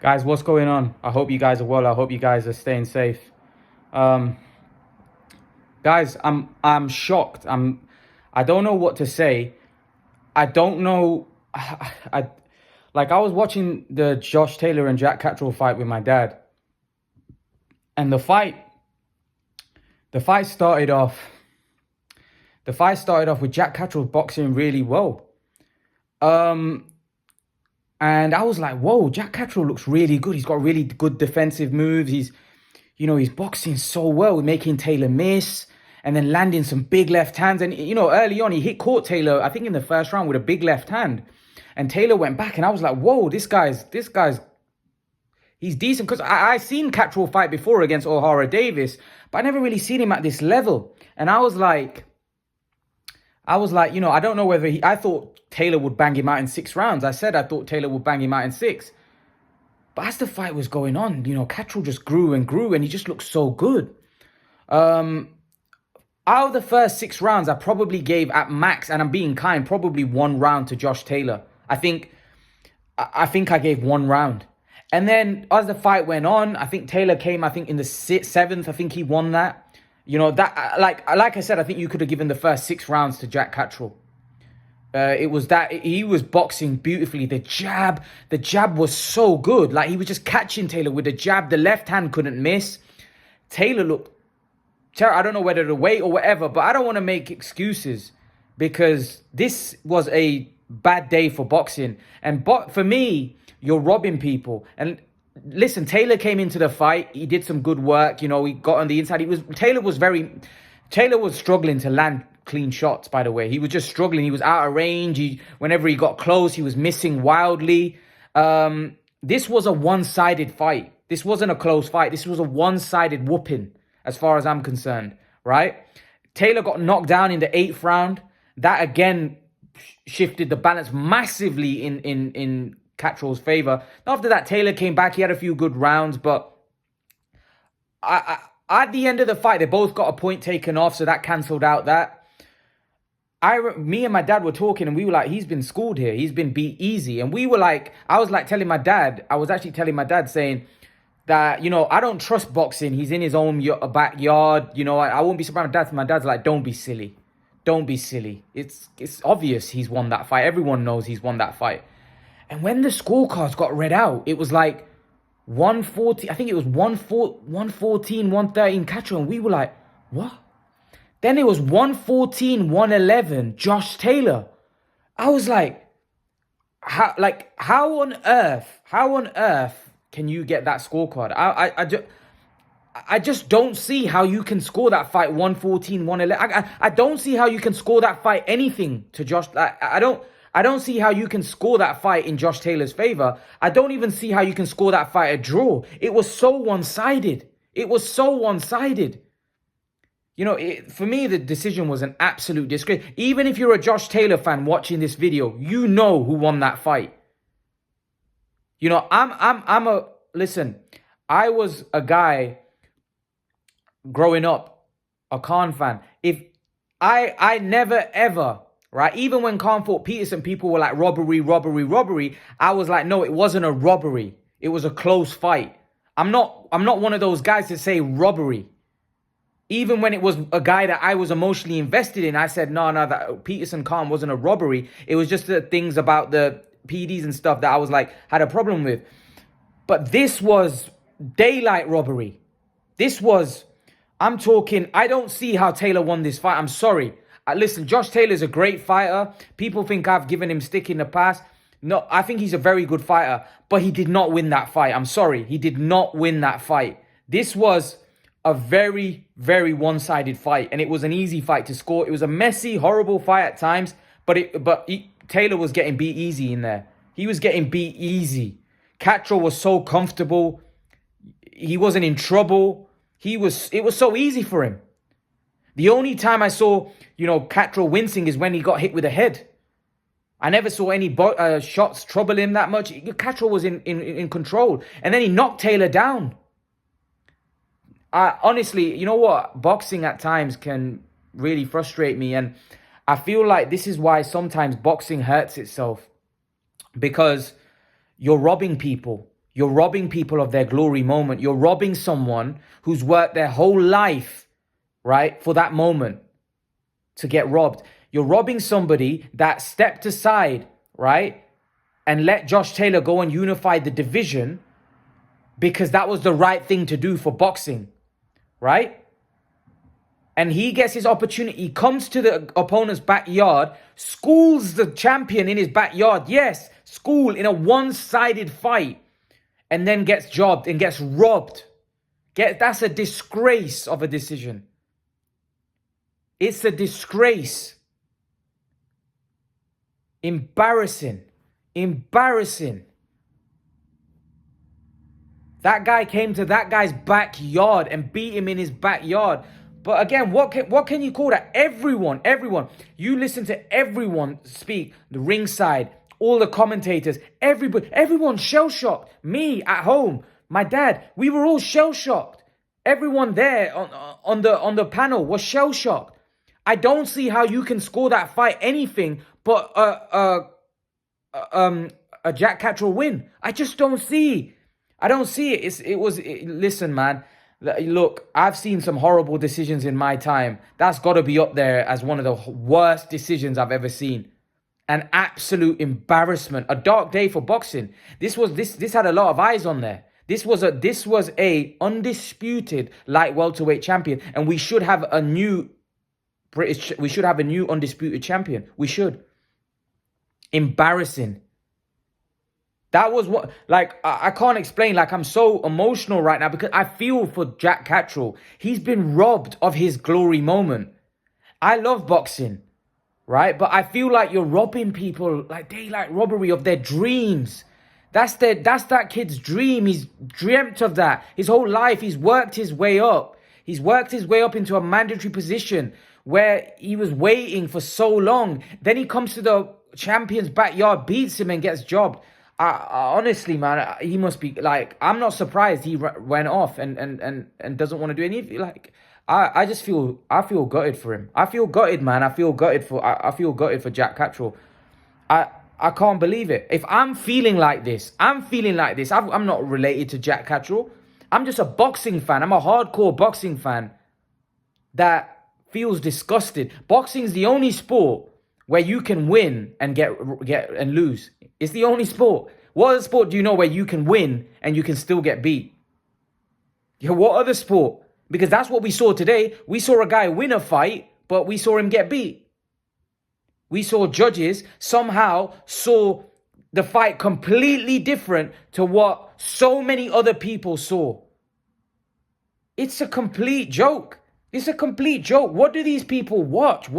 Guys, what's going on? I hope you guys are well. I hope you guys are staying safe. Um, guys, I'm shocked. I don't know what to say. I don't know. I was watching the Josh Taylor and Jack Catteral fight with my dad, and the fight started off. The fight started off with Jack Catteral boxing really well. And I was like, whoa, Jack Catteral looks really good. He's got really good defensive moves. He's boxing so well, making Taylor miss and then landing some big left hands. And, early on, caught Taylor, I think in the first round with a big left hand. And Taylor went back and I was like, whoa, this guy's, he's decent. Because I seen Catteral fight before against O'Hara Davis, but I never really seen him at this level. And I was like, I don't know whether I thought Taylor would bang him out in 6 rounds. I said I thought Taylor would bang him out in 6. But as the fight was going on, Catterall just grew and grew and he just looked so good. Out of the first 6 rounds, I probably gave at max, and I'm being kind, probably 1 round to Josh Taylor. I think I gave 1 round. And then as the fight went on, I think Taylor came, in the 7th. I think he won that. That like I said, I think you could have given the first 6 rounds to Jack Catteral. It was that he was boxing beautifully. The jab was so good. Like he was just catching Taylor with the jab. The left hand couldn't miss. Taylor looked terrible. I don't know whether the weight or whatever, but I don't want to make excuses because this was a bad day for boxing. And for me, you're robbing people. And listen, Taylor came into the fight. He did some good work. He got on the inside. Taylor was struggling to land clean shots, by the way. He was just struggling. He was out of range. Whenever he got close, he was missing wildly. This was a one-sided fight. This wasn't a close fight. This was a one-sided whooping, as far as I'm concerned, right? Taylor got knocked down in the 8th round. That, again, shifted the balance massively in Catterall's favor. After that, Taylor came back. He had a few good rounds, but at the end of the fight, they both got a point taken off, so that cancelled out that. Me and my dad were talking, and we were like, he's been schooled here. He's been beat easy. And we were like, I was telling my dad, saying that, I don't trust boxing. He's in his own backyard. I won't be surprised. My dad's like, don't be silly. Don't be silly. It's obvious he's won that fight. Everyone knows he's won that fight. And when the scorecards got read out, it was like 140, I think it was 114, 113 Catterall. And we were like, what? Then it was 114, 111 Josh Taylor. I was like, how on earth can you get that scorecard? I just don't see how you can score that fight 114, 111. I don't see how you can score that fight anything to Josh. I don't see how you can score that fight in Josh Taylor's favor. I don't even see how you can score that fight a draw. It was so one-sided. For me, the decision was an absolute disgrace. Even if you're a Josh Taylor fan watching this video, you know who won that fight. Listen, I was a guy growing up, a Khan fan. If I never ever, right? Even when Khan fought Peterson, people were like, robbery. I was like, no, it wasn't a robbery. It was a close fight. I'm not one of those guys to say robbery. Even when it was a guy that I was emotionally invested in, I said, no, that Peterson Khan wasn't a robbery. It was just the things about the PDs and stuff that I was like, had a problem with. But this was daylight robbery. I'm talking, I don't see how Taylor won this fight. I'm sorry. Listen, Josh Taylor's a great fighter. People think I've given him stick in the past. No, I think he's a very good fighter, but he did not win that fight. I'm sorry. He did not win that fight. This was a very, very one-sided fight, and it was an easy fight to score. It was a messy, horrible fight at times, but Taylor was getting beat easy in there. He was getting beat easy. Catterall was so comfortable. He wasn't in trouble. It was so easy for him. The only time I saw, Catterall wincing is when he got hit with a head. I never saw any shots trouble him that much. Catterall was in control, and then he knocked Taylor down. Honestly, you know what? Boxing at times can really frustrate me. And I feel like this is why sometimes boxing hurts itself. Because you're robbing people. You're robbing people of their glory moment. You're robbing someone who's worked their whole life, right, for that moment to get robbed. You're robbing somebody that stepped aside, right, and let Josh Taylor go and unify the division because that was the right thing to do for boxing, right? And he gets his opportunity. He comes to the opponent's backyard, schools the champion in his backyard. Yes, school in a one-sided fight, and then gets jobbed and gets robbed. That's a disgrace of a decision. It's a disgrace. Embarrassing. Embarrassing. That guy came to that guy's backyard and beat him in his backyard. But again, what can you call that? Everyone. You listen to everyone speak, the ringside, all the commentators, everyone shell-shocked. Me at home, my dad, we were all shell-shocked. Everyone there on the panel was shell-shocked. I don't see how you can score that fight anything but a Jack Catteral win. I just don't see. I don't see it. Listen, man. Look, I've seen some horrible decisions in my time. That's got to be up there as one of the worst decisions I've ever seen. An absolute embarrassment. A dark day for boxing. This had a lot of eyes on there. This was a undisputed light welterweight champion, and we should have a new undisputed champion. We should. Embarrassing. That was what, like, I can't explain. Like, I'm so emotional right now because I feel for Jack Catteral. He's been robbed of his glory moment. I love boxing, right? But I feel like you're robbing people, like daylight robbery, of their dreams. That's that kid's dream. He's dreamt of that his whole life. He's worked his way up. He's worked his way up into a mandatory position where he was waiting for so long. Then he comes to the champion's backyard, beats him and gets jobbed. Honestly, man, he must be like, I'm not surprised he went off and doesn't want to do anything. Like, I feel gutted for him. I feel gutted, man. I feel gutted for Jack Catteral. I can't believe it. If I'm feeling like this, I'm not related to Jack Catteral. I'm just a boxing fan. I'm a hardcore boxing fan that feels disgusted. Boxing's the only sport where you can win and get and lose. It's the only sport. What other sport do you know where you can win and you can still get beat? Yeah, what other sport? Because that's what we saw today. We saw a guy win a fight, but we saw him get beat. We saw judges somehow saw the fight completely different to what so many other people saw. It's a complete joke. It's a complete joke. What do these people watch?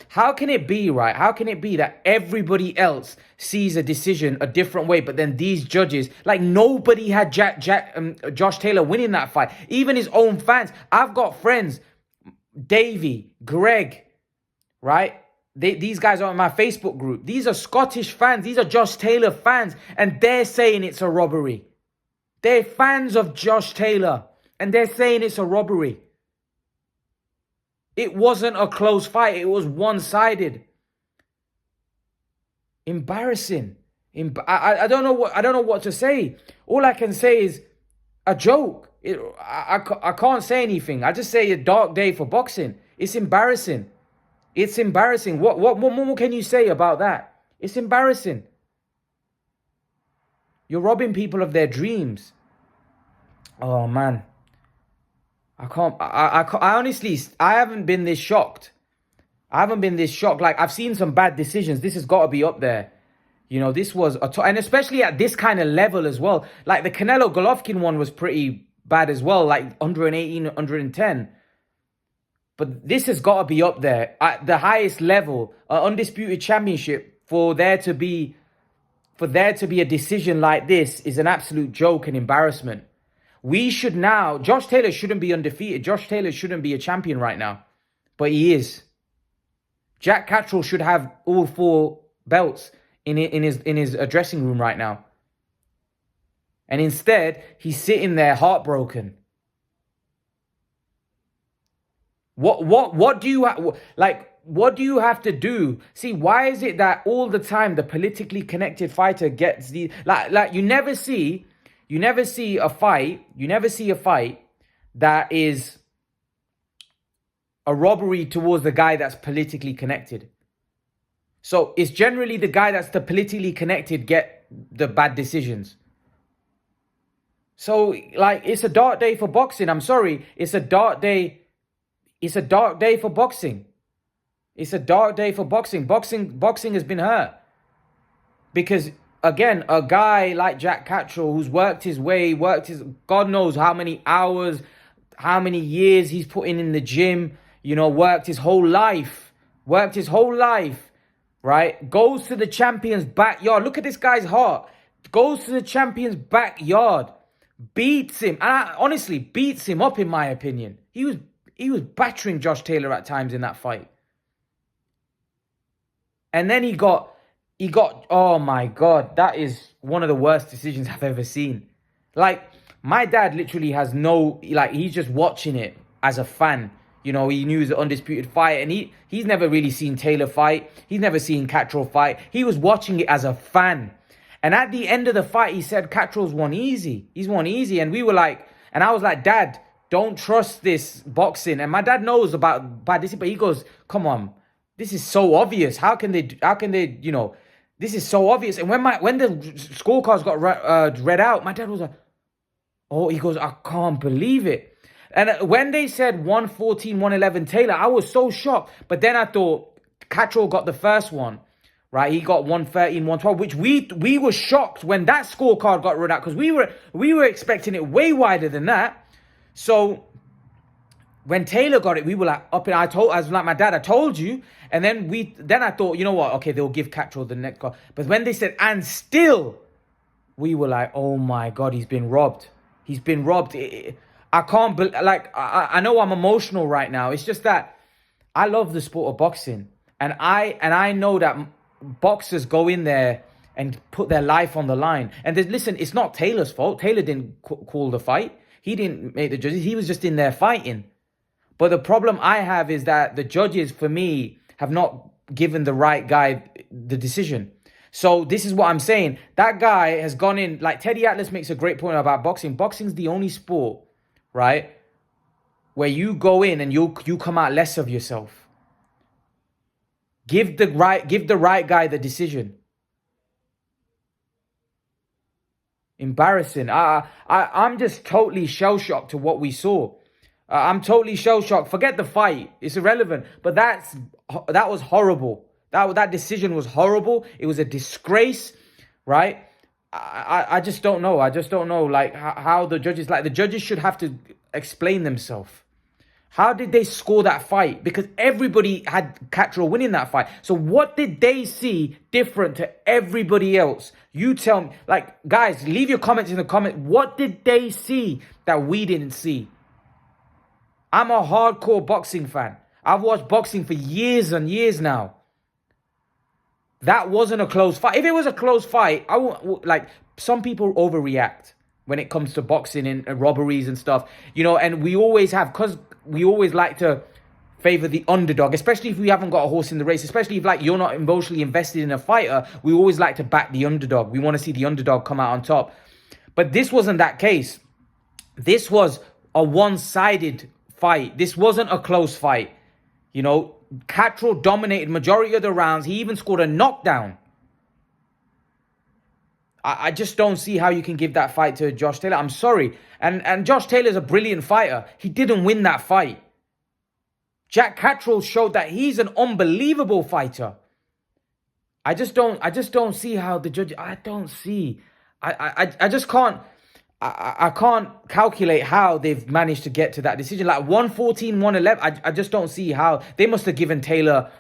How can it be, right? How can it be that everybody else sees a decision a different way, but then these judges, like, nobody had Josh Taylor winning that fight. Even his own fans. I've got friends, Davey, Greg, right? These guys are in my Facebook group. These are Scottish fans. These are Josh Taylor fans, and they're saying it's a robbery. They're fans of Josh Taylor, and they're saying it's a robbery. It wasn't a close fight. It was one-sided. Embarrassing. I don't know what to say. All I can say is a joke. I can't say anything. I just say a dark day for boxing. It's embarrassing. It's embarrassing. What more can you say about that? It's embarrassing. You're robbing people of their dreams. Oh, man. I honestly, I haven't been this shocked. Like, I've seen some bad decisions. This has got to be up there. You know, this was, and especially at this kind of level as well. Like, the Canelo Golovkin one was pretty bad as well. Like, 118, 110. But this has got to be up there. At the highest level, an undisputed championship, for there to be a decision like this is an absolute joke and embarrassment. We should now, Josh Taylor shouldn't be undefeated. Josh Taylor shouldn't be a champion right now. But he is. Jack Catteral should have all 4 belts in his dressing room right now. And instead, he's sitting there heartbroken. What do you like? what do you have to do? See, why is it that all the time the politically connected fighter gets the like you never see a fight that is a robbery towards the guy that's politically connected. So it's generally the guy that's the politically connected get the bad decisions. So like it's a dark day for boxing. I'm sorry, it's a dark day. It's a dark day for boxing. It's a dark day for boxing. Boxing has been hurt. Because, again, a guy like Jack Catteral, who's worked his God knows how many hours, how many years he's put in the gym, worked his whole life, right? Goes to the champion's backyard. Look at this guy's heart. Goes to the champion's backyard, beats him, and honestly beats him up, in my opinion. He was battering Josh Taylor at times in that fight. And then he got, oh my God, that is one of the worst decisions I've ever seen. Like, my dad literally has he's just watching it as a fan. He knew it was an undisputed fight, and he's never really seen Taylor fight. He's never seen Catterall fight. He was watching it as a fan. And at the end of the fight, he said Catterall's won easy. He's won easy. And I was like, Dad, don't trust this boxing. And my dad knows about bad discipline, but he goes, come on. This is so obvious. How can they, this is so obvious. And when the scorecards got read out, my dad was like, oh, he goes, I can't believe it. And when they said 114, 111 Taylor, I was so shocked. But then I thought Catterall got the first one, right? He got 113, 112, which we were shocked when that scorecard got read out, because we were expecting it way wider than that. So when Taylor got it, we were like up, and I was like, my dad, I told you. And then I thought, you know what? Okay, they'll give Catterall the next card. But when they said, and still, we were like, oh my God, he's been robbed. He's been robbed. I can't believe, I know I'm emotional right now. It's just that I love the sport of boxing. And I know that boxers go in there and put their life on the line. And listen, it's not Taylor's fault. Taylor didn't call the fight. He didn't make the judges. He was just in there fighting. But the problem I have is that the judges, for me, have not given the right guy the decision. So this is what I'm saying. That guy has gone in, like Teddy Atlas makes a great point about boxing. Boxing's the only sport, right, where you go in and you come out less of yourself. Give the right guy the decision. Embarrassing. I'm just totally shell-shocked to what we saw. I'm totally shell-shocked. Forget the fight. It's irrelevant. But that was horrible. That decision was horrible. It was a disgrace, right? I just don't know. I just don't know, like, how the judges should have to explain themselves. How did they score that fight? Because everybody had Catterall winning that fight. So what did they see different to everybody else? You tell me. Like, guys, leave your comments in the comment. What did they see that we didn't see? I'm a hardcore boxing fan. I've watched boxing for years and years now. That wasn't a close fight. If it was a close fight, I won't, like, some people overreact when it comes to boxing and robberies and stuff, and we always have, because we always like to favor the underdog, especially if we haven't got a horse in the race, especially if, like, you're not emotionally invested in a fighter. We always like to back the underdog. We want to see the underdog come out on top. But this wasn't that case. This was a one-sided fight. This wasn't a close fight. Catterall dominated majority of the rounds. He even scored a knockdown. I just don't see how you can give that fight to Josh Taylor. I'm sorry. And Josh Taylor's a brilliant fighter. He didn't win that fight. Jack Catteral showed that he's an unbelievable fighter. I just don't see how the judge. I don't see. I just can't. I can't calculate how they've managed to get to that decision. Like 114, 111. I just don't see how. They must have given Taylor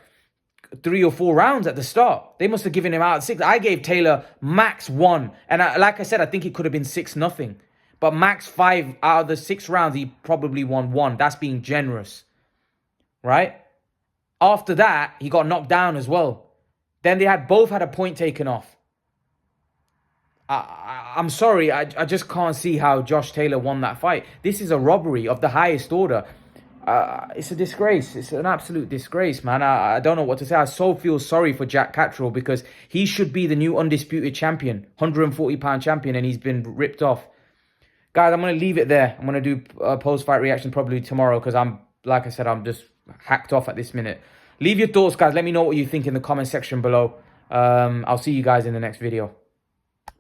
3 or 4 rounds at the start. They must have given him out 6. I gave Taylor max 1. And like I said, I think it could have been 6-0. But max 5 out of the 6 rounds, he probably won 1. That's being generous. Right? After that, he got knocked down as well. Then they both had a point taken off. I'm sorry, I just can't see how Josh Taylor won that fight. This is a robbery of the highest order. It's a disgrace. It's an absolute disgrace, man. I don't know what to say. I so feel sorry for Jack Catteral because he should be the new undisputed champion, £140 champion, and he's been ripped off. Guys, I'm going to leave it there. I'm going to do a post-fight reaction probably tomorrow because like I said, I'm just hacked off at this minute. Leave your thoughts, guys. Let me know what you think in the comment section below. I'll see you guys in the next video.